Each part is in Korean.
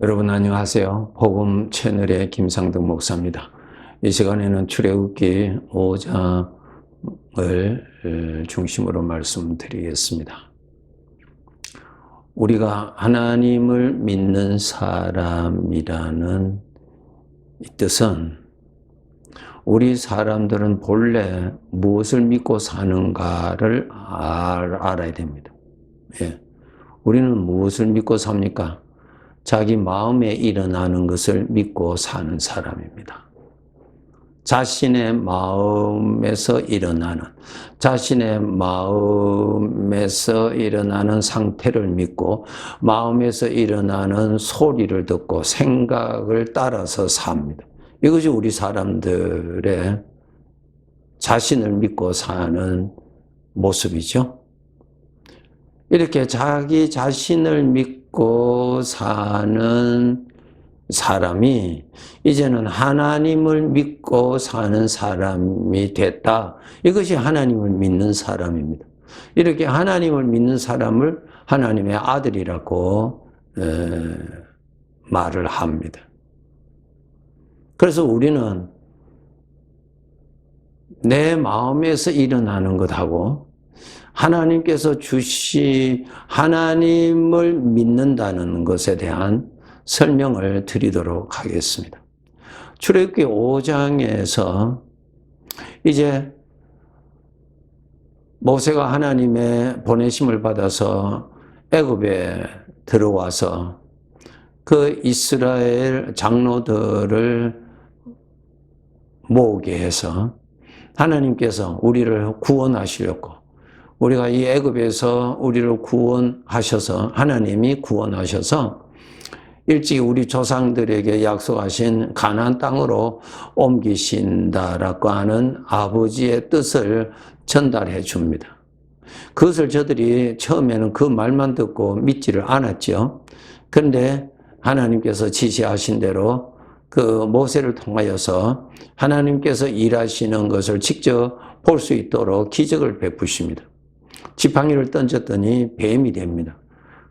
여러분 안녕하세요. 복음 채널의 김상덕 목사입니다. 이 시간에는 출애굽기 5장을 중심으로 말씀드리겠습니다. 우리가 하나님을 믿는 사람이라는 이 뜻은 우리 사람들은 본래 무엇을 믿고 사는가를 알아야 됩니다. 예. 우리는 무엇을 믿고 삽니까? 자기 마음에 일어나는 것을 믿고 사는 사람입니다. 자신의 마음에서 일어나는 상태를 믿고 마음에서 일어나는 소리를 듣고 생각을 따라서 삽니다. 이것이 우리 사람들의 자신을 믿고 사는 모습이죠. 이렇게 자기 자신을 믿고 사는 사람이 이제는 하나님을 믿고 사는 사람이 됐다. 이것이 하나님을 믿는 사람입니다. 이렇게 하나님을 믿는 사람을 하나님의 아들이라고 말을 합니다. 그래서 우리는 내 마음에서 일어나는 것하고 하나님께서 하나님을 믿는다는 것에 대한 설명을 드리도록 하겠습니다. 출애굽기 5장에서 이제 모세가 하나님의 보내심을 받아서 애굽에 들어와서 그 이스라엘 장로들을 모으게 해서 하나님께서 우리를 구원하시려고 우리가 이 애굽에서 우리를 구원하셔서 하나님이 구원하셔서 일찍 우리 조상들에게 약속하신 가나안 땅으로 옮기신다라고 하는 아버지의 뜻을 전달해 줍니다. 그것을 저들이 처음에는 그 말만 듣고 믿지를 않았죠. 그런데 하나님께서 지시하신 대로 그 모세를 통하여서 하나님께서 일하시는 것을 직접 볼 수 있도록 기적을 베푸십니다. 지팡이를 던졌더니 뱀이 됩니다.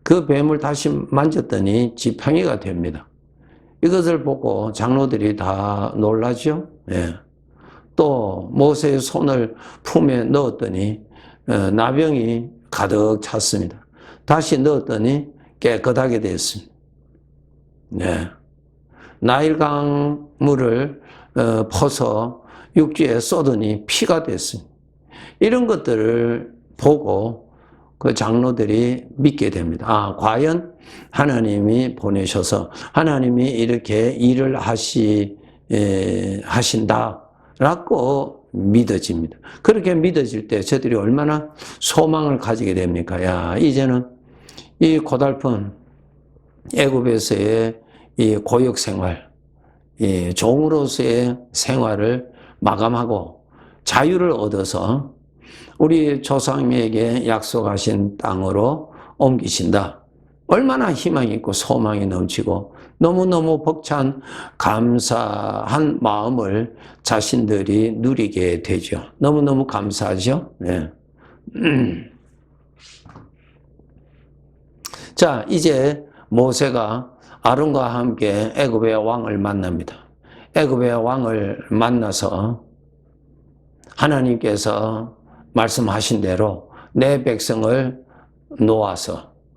그 뱀을 다시 만졌더니 지팡이가 됩니다. 이것을 보고 장로들이 다 놀라죠. 예. 또 모세의 손을 품에 넣었더니 나병이 가득 찼습니다. 다시 넣었더니 깨끗하게 됐습니다. 네. 나일강 물을 퍼서 육지에 쏟으니 피가 됐습니다. 이런 것들을 보고 그 장로들이 믿게 됩니다. 아, 과연 하나님이 보내셔서 하나님이 이렇게 일을 하신다라고 믿어집니다. 그렇게 믿어질 때 저들이 얼마나 소망을 가지게 됩니까? 야, 이제는 이 고달픈 애굽에서의 이 고역 생활, 이 종으로서의 생활을 마감하고 자유를 얻어서 우리 조상에게 약속하신 땅으로 옮기신다. 얼마나 희망이 있고 소망이 넘치고 너무너무 벅찬 감사한 마음을 자신들이 누리게 되죠. 너무너무 감사하죠. 네. 자, 이제 모세가 아론과 함께 애굽의 왕을 만납니다. 애굽의 왕을 만나서 하나님께서 말씀하신 대로 내 백성을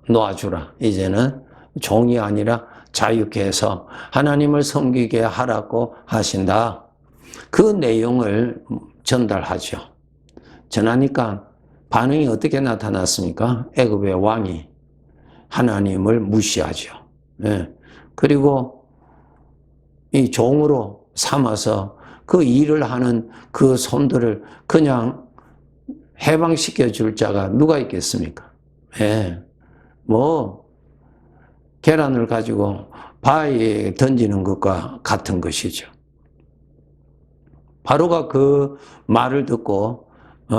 놓아주라. 이제는 종이 아니라 자유케 해서 하나님을 섬기게 하라고 하신다. 그 내용을 전달하죠. 전하니까 반응이 어떻게 나타났습니까? 애굽의 왕이 하나님을 무시하죠. 네. 그리고 이 종으로 삼아서 그 일을 하는 그 손들을 그냥 해방시켜 줄 자가 누가 있겠습니까? 예. 계란을 가지고 바위에 던지는 것과 같은 것이죠. 바로가 그 말을 듣고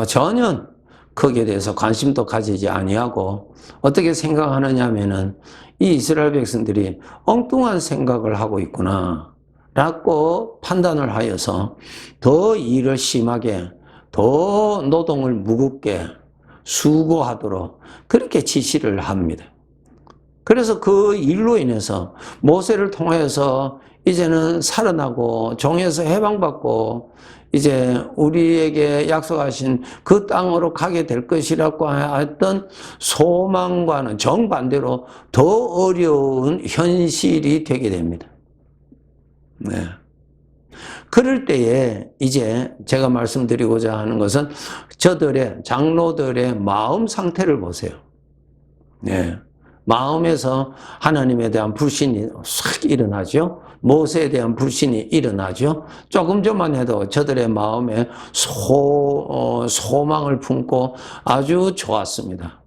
전혀 거기에 대해서 관심도 가지지 아니하고 어떻게 생각하느냐 하면은 이 이스라엘 백성들이 엉뚱한 생각을 하고 있구나 라고 판단을 하여서 더 일을 심하게 더 노동을 무겁게 수고하도록 그렇게 지시를 합니다. 그래서 그 일로 인해서 모세를 통하여서 이제는 살아나고 종에서 해방받고 이제 우리에게 약속하신 그 땅으로 가게 될 것이라고 했던 소망과는 정반대로 더 어려운 현실이 되게 됩니다. 네. 그럴 때에 이제 제가 말씀드리고자 하는 것은 저들의 장로들의 마음 상태를 보세요. 네. 마음에서 하나님에 대한 불신이 싹 일어나죠. 모세에 대한 불신이 일어나죠. 조금 전만 해도 저들의 마음에 소망을 품고 아주 좋았습니다.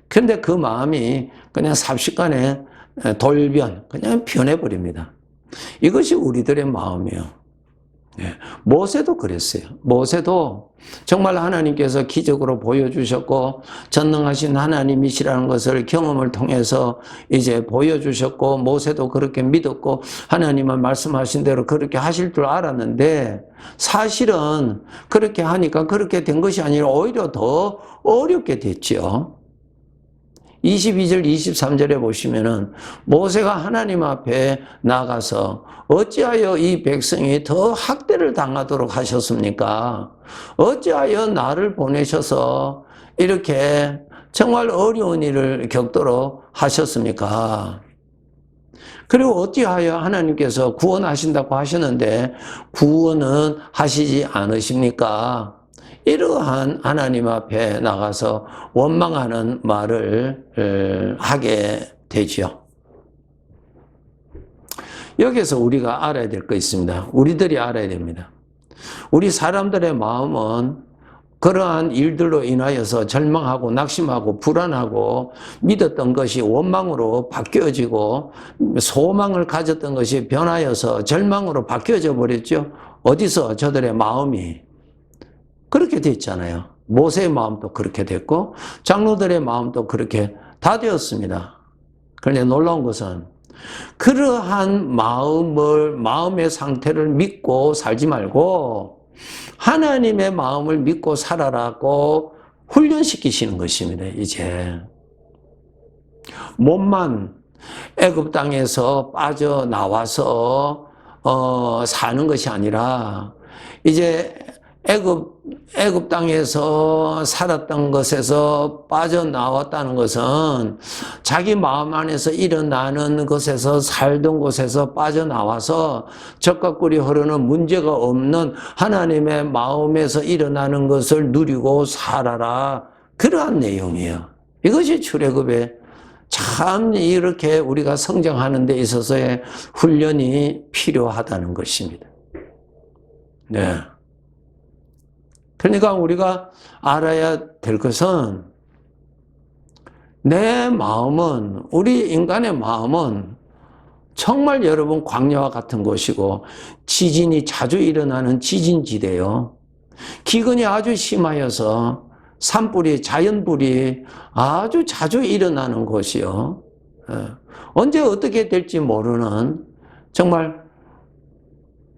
그런데 그 마음이 그냥 삽시간에 돌변, 그냥 변해버립니다. 이것이 우리들의 마음이에요. 네. 모세도 그랬어요. 모세도 정말 하나님께서 기적으로 보여주셨고 전능하신 하나님이시라는 것을 경험을 통해서 이제 보여주셨고 모세도 그렇게 믿었고 하나님은 말씀하신 대로 그렇게 하실 줄 알았는데 사실은 그렇게 하니까 그렇게 된 것이 아니라 오히려 더 어렵게 됐죠. 22절, 23절에 보시면은 모세가 하나님 앞에 나가서 어찌하여 이 백성이 더 학대를 당하도록 하셨습니까? 어찌하여 나를 보내셔서 이렇게 정말 어려운 일을 겪도록 하셨습니까? 그리고 어찌하여 하나님께서 구원하신다고 하셨는데 구원은 하시지 않으십니까? 이러한 하나님 앞에 나가서 원망하는 말을 하게 되죠. 여기서 우리가 알아야 될 거 있습니다. 우리들이 알아야 됩니다. 우리 사람들의 마음은 그러한 일들로 인하여서 절망하고 낙심하고 불안하고 믿었던 것이 원망으로 바뀌어지고 소망을 가졌던 것이 변하여서 절망으로 바뀌어져 버렸죠. 어디서? 저들의 마음이 그렇게 됐잖아요. 모세의 마음도 그렇게 됐고 장로들의 마음도 그렇게 다 되었습니다. 그런데 놀라운 것은 그러한 마음의 상태를 믿고 살지 말고 하나님의 마음을 믿고 살아라고 훈련시키시는 것입니다. 이제 몸만 애굽 땅에서 빠져나와서 사는 것이 아니라 이제 애굽 땅에서 살았던 것에서 빠져나왔다는 것은 자기 마음 안에서 일어나는 것에서 살던 곳에서 빠져나와서 젖과 꿀이 흐르는 문제가 없는 하나님의 마음에서 일어나는 것을 누리고 살아라. 그러한 내용이에요. 이것이 출애굽의 참 이렇게 우리가 성장하는 데 있어서의 훈련이 필요하다는 것입니다. 네. 그러니까 우리가 알아야 될 것은 내 마음은 우리 인간의 마음은 정말 여러분 광야와 같은 곳이고 지진이 자주 일어나는 지진지대요. 기근이 아주 심하여서 산불이 자연불이 아주 자주 일어나는 곳이요. 언제 어떻게 될지 모르는 정말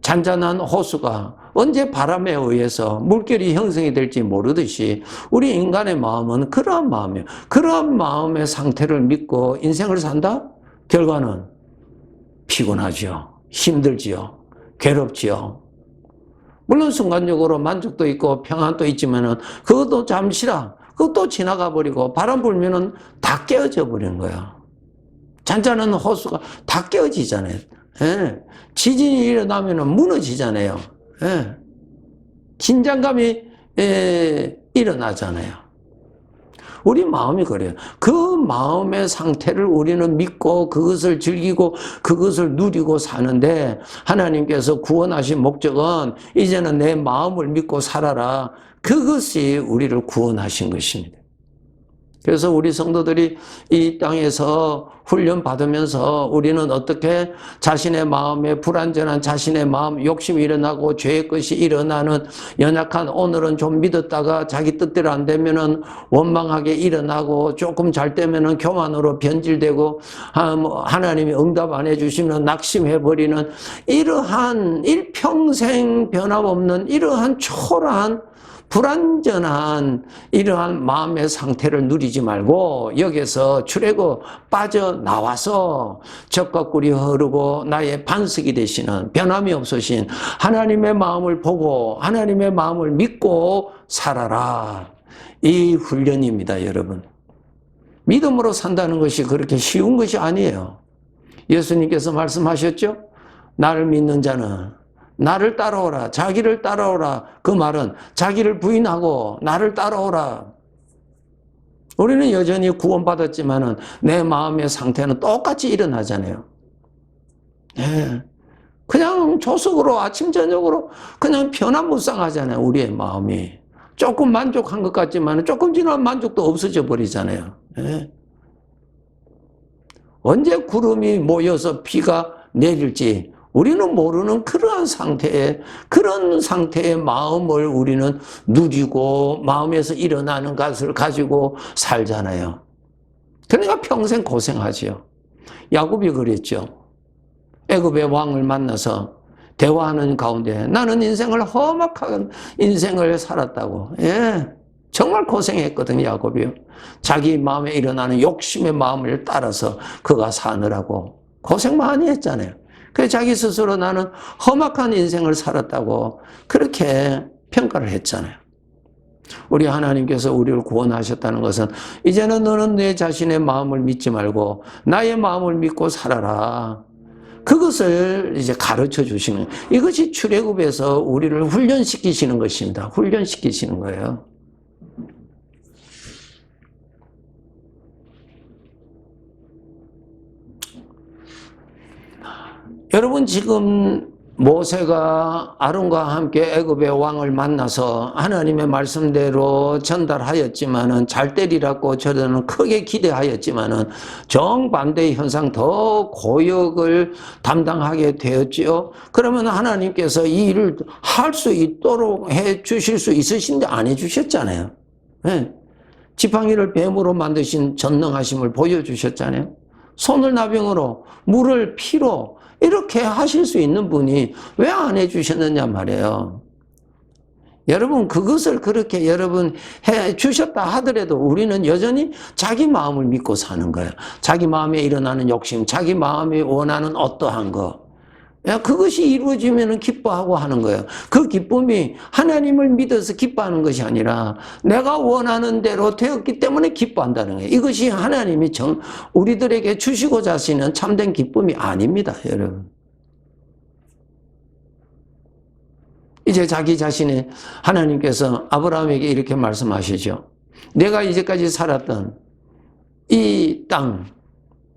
잔잔한 호수가 언제 바람에 의해서 물결이 형성이 될지 모르듯이 우리 인간의 마음은 그러한 마음이에요. 그러한 마음의 상태를 믿고 인생을 산다? 결과는 피곤하죠. 힘들지요. 괴롭지요. 물론 순간적으로 만족도 있고 평안도 있지만은 그것도 잠시라. 그것도 지나가 버리고 바람 불면은 다 깨어져 버리는 거야. 잔잔한 호수가 다 깨어지잖아요. 예. 지진이 일어나면은 무너지잖아요. 예. 긴장감이 일어나잖아요. 우리 마음이 그래요. 그 마음의 상태를 우리는 믿고 그것을 즐기고 그것을 누리고 사는데 하나님께서 구원하신 목적은 이제는 내 마음을 믿고 살아라. 그것이 우리를 구원하신 것입니다. 그래서 우리 성도들이 이 땅에서 훈련 받으면서 우리는 어떻게 자신의 마음에 불완전한 자신의 마음 욕심이 일어나고 죄의 것이 일어나는 연약한 오늘은 좀 믿었다가 자기 뜻대로 안 되면은 원망하게 일어나고 조금 잘 되면은 교만으로 변질되고 하나님이 응답 안 해주시면 낙심해버리는 이러한 일평생 변함없는 이러한 초라한 불완전한 이러한 마음의 상태를 누리지 말고 여기서 출애굽 빠져나와서 젖과 꿀이 흐르고 나의 반석이 되시는 변함이 없으신 하나님의 마음을 보고 하나님의 마음을 믿고 살아라. 이 훈련입니다, 여러분. 믿음으로 산다는 것이 그렇게 쉬운 것이 아니에요. 예수님께서 말씀하셨죠? 나를 믿는 자는 나를 따라오라. 자기를 따라오라. 그 말은 자기를 부인하고 나를 따라오라. 우리는 여전히 구원받았지만은 내 마음의 상태는 똑같이 일어나잖아요. 예. 그냥 조석으로 아침 저녁으로 그냥 변화무쌍하잖아요. 우리의 마음이. 조금 만족한 것 같지만 조금 지나면 만족도 없어져 버리잖아요. 예. 언제 구름이 모여서 비가 내릴지 우리는 모르는 그런 상태의 마음을 우리는 누리고 마음에서 일어나는 것을 가지고 살잖아요. 그러니까 평생 고생하지요. 야곱이 그랬죠. 애굽의 왕을 만나서 대화하는 가운데 나는 인생을 험악한 인생을 살았다고. 예, 정말 고생했거든요, 야곱이요. 자기 마음에 일어나는 욕심의 마음을 따라서 그가 사느라고 고생 많이 했잖아요. 그래서 자기 스스로 나는 험악한 인생을 살았다고 그렇게 평가를 했잖아요. 우리 하나님께서 우리를 구원하셨다는 것은 이제는 너는 내 자신의 마음을 믿지 말고 나의 마음을 믿고 살아라. 그것을 이제 가르쳐 주시는, 이것이 출애굽에서 우리를 훈련시키시는 것입니다. 훈련시키시는 거예요. 여러분, 지금 모세가 아론과 함께 애굽의 왕을 만나서 하나님의 말씀대로 전달하였지만은 잘 되리라고 저는 크게 기대하였지만은 정반대의 현상, 더 고역을 담당하게 되었지요. 그러면 하나님께서 이 일을 할 수 있도록 해 주실 수 있으신데 안 해 주셨잖아요. 네. 지팡이를 뱀으로 만드신 전능하심을 보여주셨잖아요. 손을 나병으로, 물을 피로 이렇게 하실 수 있는 분이 왜 안 해주셨느냐 말이에요. 여러분, 그것을 그렇게 여러분 해 주셨다 하더라도 우리는 여전히 자기 마음을 믿고 사는 거예요. 자기 마음에 일어나는 욕심, 자기 마음이 원하는 어떠한 거. 그것이 이루어지면 기뻐하고 하는 거예요. 그 기쁨이 하나님을 믿어서 기뻐하는 것이 아니라 내가 원하는 대로 되었기 때문에 기뻐한다는 거예요. 이것이 하나님이 우리들에게 주시고자 하시는 참된 기쁨이 아닙니다, 여러분. 이제 자기 자신의 하나님께서 아브라함에게 이렇게 말씀하시죠. 내가 이제까지 살았던 이 땅,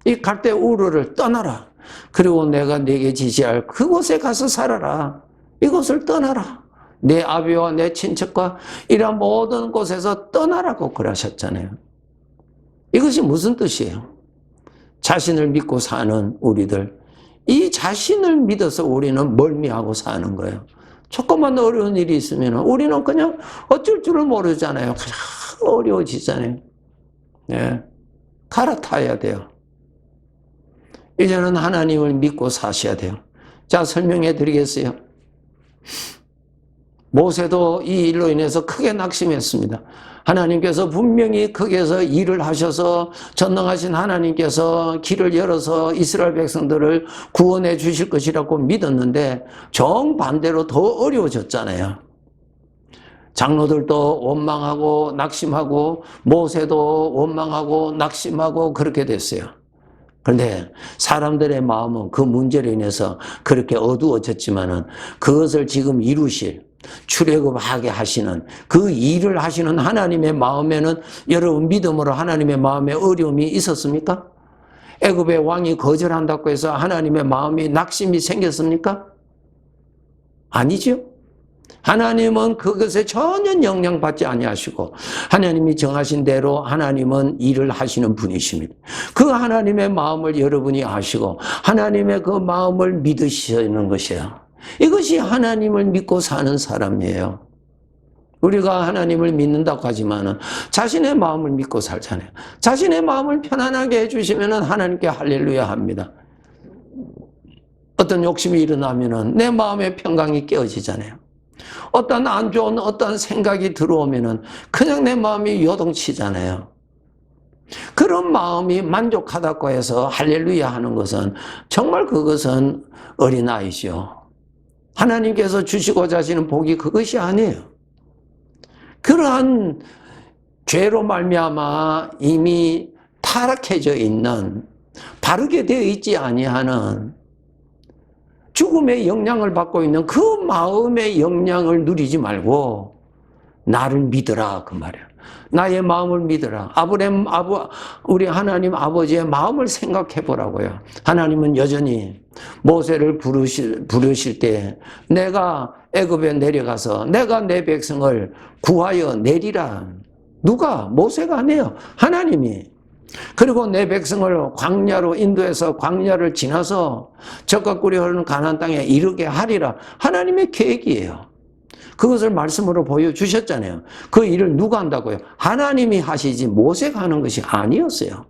이 갈대 우르를 떠나라. 그리고 내가 네게 지시할 그곳에 가서 살아라. 이곳을 떠나라. 내 아비와 내 친척과 이런 모든 곳에서 떠나라고 그러셨잖아요. 이것이 무슨 뜻이에요? 자신을 믿고 사는 우리들, 이 자신을 믿어서 우리는 멀미하고 사는 거예요. 조금만 어려운 일이 있으면 우리는 그냥 어쩔 줄을 모르잖아요. 그냥 어려워지잖아요. 네. 갈아타야 돼요. 이제는 하나님을 믿고 사셔야 돼요. 자, 설명해 드리겠어요. 모세도 이 일로 인해서 크게 낙심했습니다. 하나님께서 분명히 거기에서 일을 하셔서 전능하신 하나님께서 길을 열어서 이스라엘 백성들을 구원해 주실 것이라고 믿었는데 정반대로 더 어려워졌잖아요. 장로들도 원망하고 낙심하고 모세도 원망하고 낙심하고 그렇게 됐어요. 그런데 사람들의 마음은 그 문제로 인해서 그렇게 어두워졌지만은 그것을 지금 이루실, 출애굽하게 하시는 그 일을 하시는 하나님의 마음에는 여러분 믿음으로 하나님의 마음에 어려움이 있었습니까? 애굽의 왕이 거절한다고 해서 하나님의 마음이 낙심이 생겼습니까? 아니죠. 하나님은 그것에 전혀 영향받지 아니하시고 하나님이 정하신 대로 하나님은 일을 하시는 분이십니다. 그 하나님의 마음을 여러분이 아시고 하나님의 그 마음을 믿으시는 것이에요. 이것이 하나님을 믿고 사는 사람이에요. 우리가 하나님을 믿는다고 하지만은 자신의 마음을 믿고 살잖아요. 자신의 마음을 편안하게 해주시면은 하나님께 할렐루야 합니다. 어떤 욕심이 일어나면은 내 마음의 평강이 깨어지잖아요. 어떤 안 좋은 어떤 생각이 들어오면은 그냥 내 마음이 요동치잖아요. 그런 마음이 만족하다고 해서 할렐루야 하는 것은 정말 그것은 어린아이죠. 하나님께서 주시고자 하시는 복이 그것이 아니에요. 그러한 죄로 말미암아 이미 타락해져 있는, 바르게 되어 있지 아니하는 죽음의 영향을 받고 있는 그 마음의 영향을 누리지 말고 나를 믿어라 그 말이에요. 나의 마음을 믿어라. 우리 하나님 아버지의 마음을 생각해 보라고요. 하나님은 여전히 모세를 부르실 때 내가 애굽에 내려가서 내가 내 백성을 구하여 내리라. 누가? 모세가 아니에요. 하나님이. 그리고 내 백성을 광야로 인도해서 광야를 지나서 적과 꿀이 흐르는 가나안 땅에 이르게 하리라. 하나님의 계획이에요. 그것을 말씀으로 보여주셨잖아요. 그 일을 누가 한다고요? 하나님이 하시지 모세가 하는 것이 아니었어요.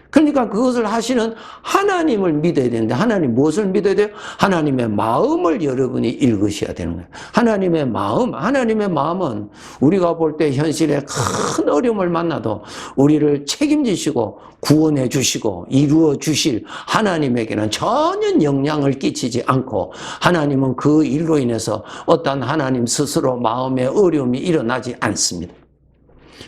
그러니까 그것을 하시는 하나님을 믿어야 되는데, 하나님 무엇을 믿어야 돼요? 하나님의 마음을 여러분이 읽으셔야 되는 거예요. 하나님의 마음은 우리가 볼 때 현실에 큰 어려움을 만나도 우리를 책임지시고 구원해 주시고 이루어 주실 하나님에게는 전혀 영향을 끼치지 않고, 하나님은 그 일로 인해서 어떤 하나님 스스로 마음의 어려움이 일어나지 않습니다.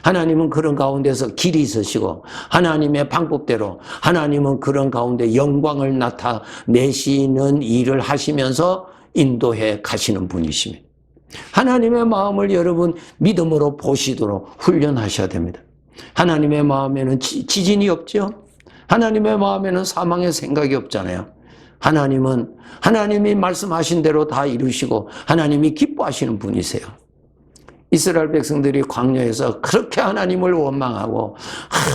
하나님은 그런 가운데서 길이 있으시고 하나님의 방법대로 하나님은 그런 가운데 영광을 나타내시는 일을 하시면서 인도해 가시는 분이십니다. 하나님의 마음을 여러분 믿음으로 보시도록 훈련하셔야 됩니다. 하나님의 마음에는 지진이 없죠. 하나님의 마음에는 사망의 생각이 없잖아요. 하나님은 하나님이 말씀하신 대로 다 이루시고 하나님이 기뻐하시는 분이세요. 이스라엘 백성들이 광야에서 그렇게 하나님을 원망하고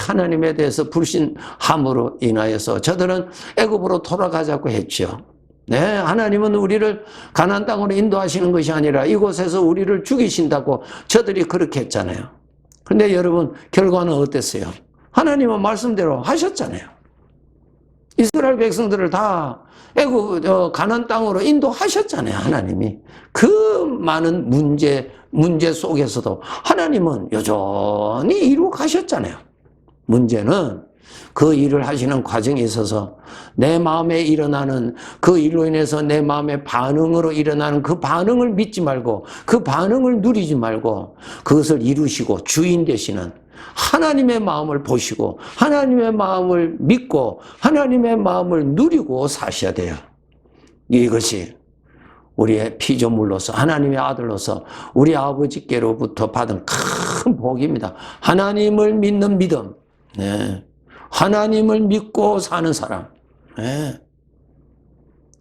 하나님에 대해서 불신함으로 인하여서 저들은 애굽으로 돌아가자고 했죠. 네, 하나님은 우리를 가나안 땅으로 인도하시는 것이 아니라 이곳에서 우리를 죽이신다고 저들이 그렇게 했잖아요. 그런데 여러분 결과는 어땠어요? 하나님은 말씀대로 하셨잖아요. 이스라엘 백성들을 다 가나안 땅으로 인도하셨잖아요. 하나님이. 그 많은 문제 속에서도 하나님은 여전히 이루어 가셨잖아요. 문제는 그 일을 하시는 과정에 있어서 내 마음에 일어나는 그 일로 인해서 내 마음의 반응으로 일어나는 그 반응을 믿지 말고 그 반응을 누리지 말고 그것을 이루시고 주인 되시는 하나님의 마음을 보시고 하나님의 마음을 믿고 하나님의 마음을 누리고 사셔야 돼요. 이것이 우리의 피조물로서 하나님의 아들로서 우리 아버지께로부터 받은 큰 복입니다. 하나님을 믿는 믿음, 네. 하나님을 믿고 사는 사람, 네.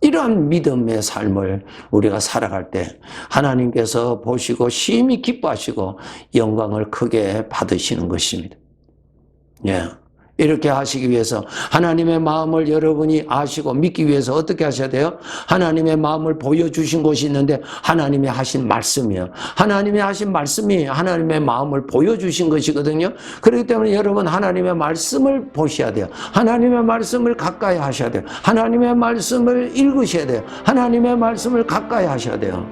이러한 믿음의 삶을 우리가 살아갈 때 하나님께서 보시고 심히 기뻐하시고 영광을 크게 받으시는 것입니다. 예. 이렇게 하시기 위해서 하나님의 마음을 여러분이 아시고 믿기 위해서 어떻게 하셔야 돼요? 하나님의 마음을 보여주신 곳이 있는데 하나님이 하신 말씀이에요. 하나님이 하신 말씀이 하나님의 마음을 보여주신 것이거든요. 그렇기 때문에 여러분 하나님의 말씀을 보셔야 돼요. 하나님의 말씀을 가까이 하셔야 돼요. 하나님의 말씀을 읽으셔야 돼요. 하나님의 말씀을 가까이 하셔야 돼요.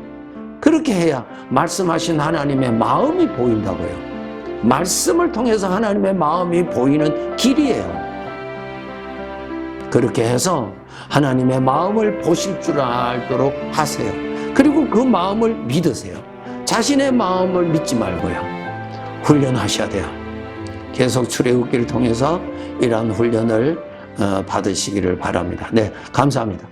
그렇게 해야 말씀하신 하나님의 마음이 보인다고요. 말씀을 통해서 하나님의 마음이 보이는 길이에요. 그렇게 해서 하나님의 마음을 보실 줄 알도록 하세요. 그리고 그 마음을 믿으세요. 자신의 마음을 믿지 말고요. 훈련하셔야 돼요. 계속 출애굽기를 통해서 이러한 훈련을 받으시기를 바랍니다. 네, 감사합니다.